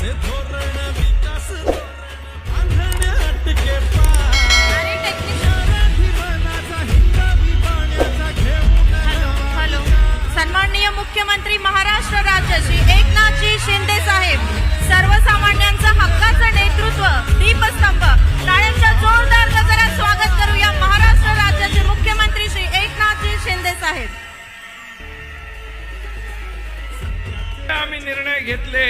Hello, सन्माननीय मुख्यमंत्री महाराष्ट्र राज्य श्री एकनाथजी शिंदे साहेब, सर्वसामान्यांचं हक्काचं नेतृत्व, दीपस्तंभ, टाळ्यांच्या जोरदार गजरात स्वागत करूया महाराष्ट्र राज्याचे मुख्यमंत्री श्री एकनाथजी शिंदे साहेब. आम्ही निर्णय घेतले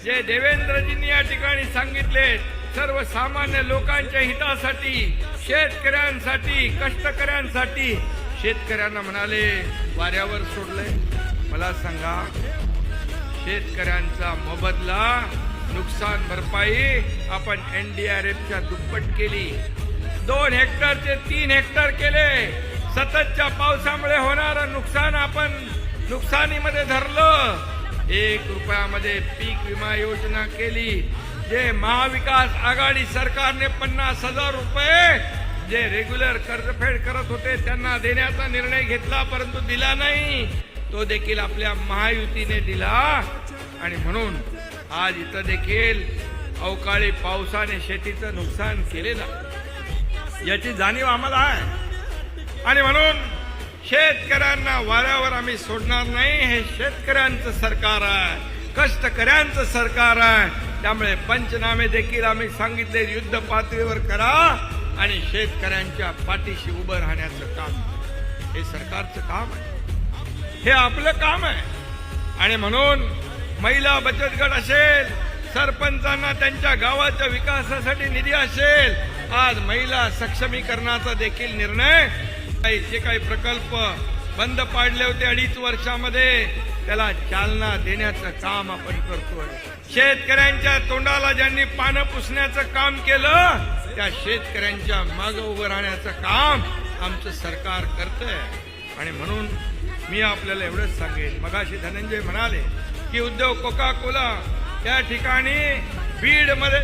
जे देवेंद्रजींनी या ठिकाणी सांगितले, सर्वसामान्य लोकांच्या हितासाठी, शेतकऱ्यांसाठी, कष्टकऱ्यांसाठी. शेतकऱ्यांना म्हणाले वाऱ्यावर सोडले. मला सांगा, शेतकऱ्यांचा मोबदला, नुकसान भरपाई आपण NDRFच्या दुप्पट केली. 2 हेक्टरचे 3 हेक्टर केले. सततच्या पावसामुळे होणारं नुकसान आपण नुकसानीमध्ये धरलं. 1 रुपयामध्ये पीक विमा योजना केली. जे महाविकास आघाडी सरकारने 50,000 रुपये जे रेग्युलर कर्जफेड करत होते त्यांना देण्याचा निर्णय घेतला, परंतु दिला नाही. तो देखील आपल्या महायुतीने दिला. आणि म्हणून आज इथं देखील अवकाळी पावसाने शेतीचं नुकसान केलेलं, याची जाणीव आम्हाला आहे. आणि म्हणून शेतकऱ्यांना वाऱ्यावर आम्ही सोडणार नाही. हे शेतकऱ्यांचं सरकार आहे, कष्टकऱ्यांचं सरकार आहे. त्यामुळे पंचनामे देखील आम्ही सांगितले युद्ध पातळीवर करा आणि शेतकऱ्यांच्या पाठीशी उभं राहण्याचं काम हे सरकारचं काम आहे, हे आपलं काम आहे. आणि म्हणून महिला बचत गट असेल, सरपंचांना त्यांच्या गावाच्या विकासासाठी निधी असेल, आज महिला सक्षमीकरणाचा देखील निर्णय, जे काही प्रकल्प बंद पाडले होते 2.5 वर्षामध्ये, त्याला चालना देण्याचं काम आपण करतोय. शेतकऱ्यांच्या तोंडाला ज्यांनी पानं पुसण्याचं काम केलं, त्या शेतकऱ्यांच्या मागे उभं राहण्याचं काम आमचं सरकार करतंय. आणि म्हणून मी आपल्याला एवढंच सांगेन, मगाशी धनंजय म्हणाले की उद्योग कोका कोला त्या ठिकाणी बीड मध्ये